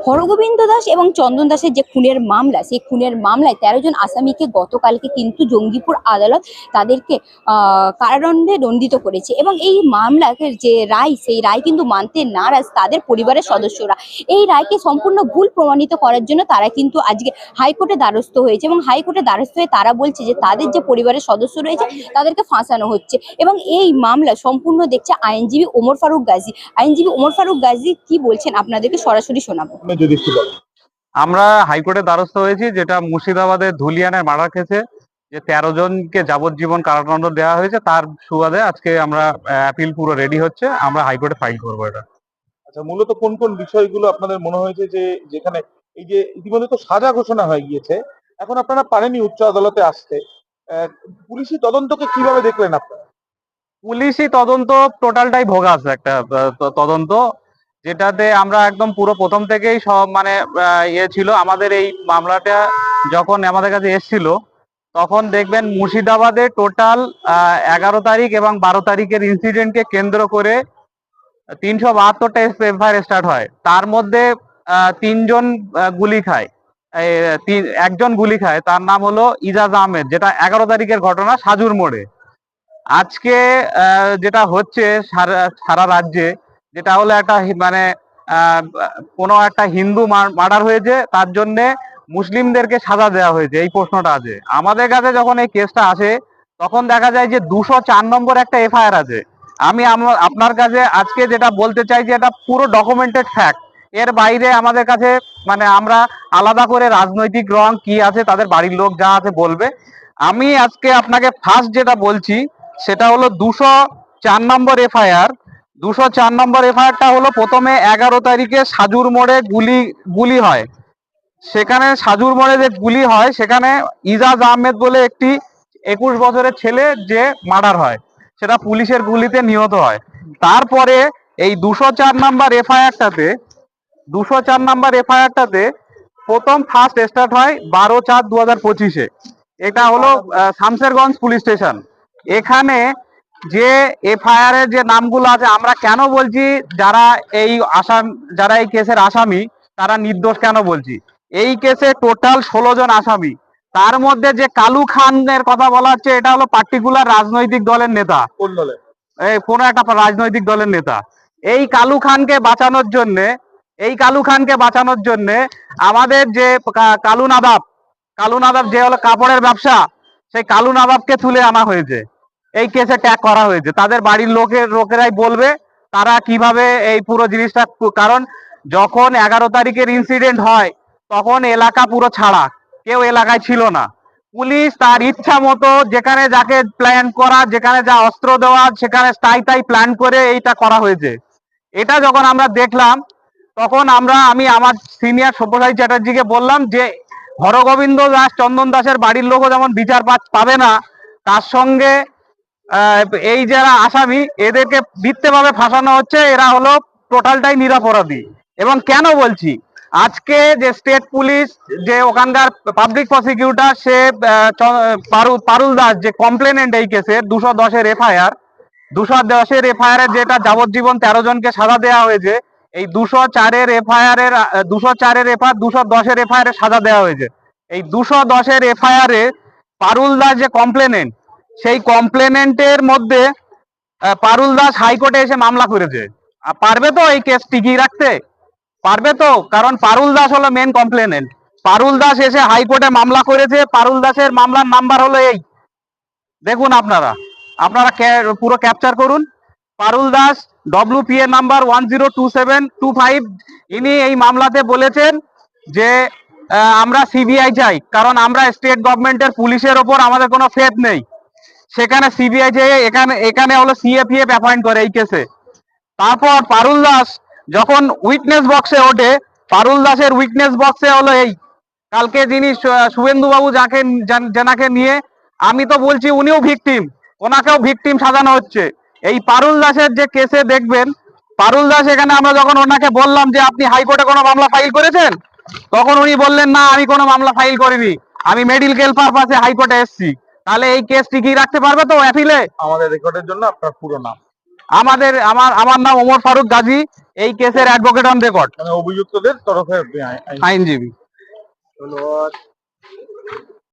হরগোবিন্দ দাস এবং চন্দন দাসের যে খুনের মামলা, সেই খুনের মামলায় ১৩ জন আসামিকে গতকালকে কিন্তু জঙ্গিপুর আদালত তাদেরকে কারাদণ্ডে দণ্ডিত করেছে। এবং এই মামলার যে রায়, সেই রায় কিন্তু মানতে নারাজ তাদের পরিবারের সদস্যরা। এই রায়কে সম্পূর্ণ ভুল প্রমাণিত করার জন্য তারা কিন্তু আজকে হাইকোর্টে দ্বারস্থ হয়েছে, এবং হাইকোর্টে দ্বারস্থ হয়ে তারা বলছে যে তাদের যে পরিবারের সদস্য রয়েছে তাদেরকে ফাঁসানো হচ্ছে। এবং এই মামলা সম্পূর্ণ দেখছে আইনজীবী ওমর ফারুক গাজী। আইনজীবী ওমর ফারুক গাজী কি বলছেন আপনাদেরকে সরাসরি শোনাবো। যদি একটু বলেন। আমরা হাইকোর্টে দ্বারস্থ হয়েছি, যেটা মুর্শিদাবাদের ধুলিয়ানের মার্ডার কেসে যে 13 জনকে যাবজ্জীবন কারাদণ্ড দেওয়া হয়েছে, তার সুবাদে আজকে আমরা অ্যাপিল পুরো রেডি হচ্ছে, আমরা হাইকোর্টে ফাইল করবো এটা। আচ্ছা, মূলত কোন কোন বিষয়গুলো আপনাদের মনে হয়েছে যে যেখানে এই যে ইতিমধ্যে তো সাজা ঘোষণা হয়ে গিয়েছে, এখন আপনারা পারেননি উচ্চ আদালতে আসতে, পুলিশি তদন্তকে কিভাবে দেখলেন আপনারা? পুলিশি তদন্ত টোটালটাই ভোগাস একটা তদন্ত, যেটাতে আমরা একদম পুরো প্রথম থেকেই সব মানে ইয়ে ছিল। আমাদের এই মামলাটা যখন আমাদের কাছে এসেছিল, তখন দেখবেন মুর্শিদাবাদে টোটাল 11 তারিখ এবং 12 তারিখের ইনসিডেন্টকে কেন্দ্র করে 372টা এফআইআর স্টার্ট হয়। তার মধ্যে 3 জন গুলি খায়, একজন গুলি খায়, তার নাম হলো ইজাজ আহমেদ, যেটা 11 তারিখের ঘটনা সাজুর মোড়ে। আজকে যেটা হচ্ছে সারা রাজ্যে, যেটা হলো একটা মানে কোনো একটা হিন্দু মার্ডার হয়েছে, তার জন্য মুসলিমদেরকে সাজা দেওয়া হয়েছে। এই প্রশ্নটা আছে আমাদের কাছে। যখন এই কেসটা আসে, তখন দেখা যায় যে 204 নম্বর একটা এফআইআর আছে। আমি আপনার কাছে আজকে যেটা বলতে চাই যে এটা পুরো ডকুমেন্টেড ফ্যাক্ট। এর বাইরে আমাদের কাছে মানে আমরা আলাদা করে রাজনৈতিক রং কি আছে, তাদের বাড়ির লোক যা আছে বলবে। আমি আজকে আপনাকে ফার্স্ট যেটা বলছি, সেটা হলো 204 নম্বর এফআইআর। 204 নম্বর এফআইআরটা হলো প্রথমে 11 তারিখে সাজুর মোড়ে গুলি হয়। সেখানে সাজুর মোড়ে যে গুলি হয়, সেখানে ইজাজ আহমেদ বলে একটি 21 বছরের ছেলে যে মার্ডার হয়, সেটা পুলিশের গুলিতে নিহত হয়। তারপরে এই 204 নম্বর এফআইআরটাতে 204 নম্বর এফআইআরটাতে প্রথম ফার্স্ট স্টার্ট হয় 12/4/2025-এ। এটা হলো শামসেরগঞ্জ পুলিশ স্টেশন। এখানে যে এফআইআর এর যে নামগুলো আছে, আমরা কেন বলছি যারা যারা এই কেসের আসামি তারা নির্দোষ কেন বলছি? এই কেসে টোটাল 16 জন আসামি। তার মধ্যে যে কালু খানের কথা বলা হচ্ছে, এটা হলো পার্টিকুলার রাজনৈতিক দলের নেতা। কোন দলের? কোনো একটা রাজনৈতিক দলের নেতা। এই কালু খানকে বাঁচানোর জন্যে আমাদের যে কালু নাদাব যে হলো কাপড়ের ব্যবসা, সেই কালু নাদাবকে তুলে আনা হয়েছে, এই কেসে ট্যাগ করা হয়েছে। তাদের বাড়ির লোকেরাই বলবে তারা কিভাবে এই পুরো জিনিসটা। কারণ যখন 11 তারিখের ইনসিডেন্ট হয়, তখন এলাকা পুরো ছাড়া, কেউ এলাকায় ছিল না। পুলিশ তার ইচ্ছা মতো যেখানে যাকে প্ল্যান করা, যেখানে যা অস্ত্র দেওয়া, সেখানে তাই প্ল্যান করে এইটা করা হয়েছে। এটা যখন আমরা দেখলাম, তখন আমি আমার সিনিয়র সব্যসাচী চ্যাটার্জিকে বললাম যে হরগোবিন্দ দাস, চন্দন দাসের বাড়ির লোকও যেমন বিচার পাবে না, তার সঙ্গে এই যারা আসামি, এদেরকে মিথ্যেভাবে ফাঁসানো হচ্ছে। এরা হলো টোটালটাই নিরপরাধী। এবং কেন বলছি, আজকে যে স্টেট পুলিশ, যে ওখানকার পাবলিক প্রসিকিউটর, সে পারুল দাস, যে কমপ্লেনেন্ট এই কেসের 210-এর এফআইআর, 210-এর এফআইআর যেটা যাবজ্জীবন 13 জনকে সাজা দেওয়া হয়েছে, এই 204-এর এফআইআর 210-এর এফআইআর সাজা দেওয়া হয়েছে। এই 210-এর এফআইআর এ পারুল দাস যে কমপ্লেনেন্ট, সেই কমপ্লেনেন্টের মধ্যে পারুল দাস হাইকোর্টে এসে মামলা করেছে। পারবে তো এই কেস টিকিয়ে রাখতে? পারবে তো? কারণ পারুল দাস হলো মেন কমপ্লেনেন্ট। পারুল দাস এসে হাইকোর্টে মামলা করেছে। পারুল দাসের মামলার নাম্বার হলো এই, দেখুন আপনারা পুরো ক্যাপচার করুন। পারুল দাস, WPA নাম্বার 102725। ইনি এই মামলাতে বলেছেন যে আমরা সিবিআই চাই, কারণ আমরা স্টেট গভর্নমেন্টের পুলিশের ওপর আমাদের কোনো ফেথ নেই। সেখানে সিবিআই চেয়ে এখানে হলো সিএপিএফ অ্যাপয়েন্ট করে এই কেসে। তারপর পারুল দাস যখন উইটনেস বক্সে ওঠে, পারুল দাসের উইটনেস বক্সে হলো এই, কালকে যিনি শুভেন্দু বাবু যাকে নিয়ে, আমি তো বলছি উনিও ভিকটিম, ওনাকেও ভিকটিম সাজানো হচ্ছে। এই পারুল দাসের যে কেসে দেখবেন, পারুল দাস এখানে আমরা যখন ওনাকে বললাম যে আপনি হাইকোর্টে কোনো মামলা ফাইল করেছেন, তখন উনি বললেন না, আমি কোনো মামলা ফাইল করিনি, আমি মেডিকেল পারপাসে হাইকোর্টে এসেছি। তাহলে এই কেস টিকিয়ে রাখতে পারবে তো অ্যাপিলে? আমাদের রেকর্ডের জন্য আপনার পুরো নাম। আমার নাম ওমর ফারুক গাজী, এই কেসের অ্যাডভোকেট অন রেকর্ড, মানে অভিযুক্তদের তরফে আইনজীবী। ধন্যবাদ।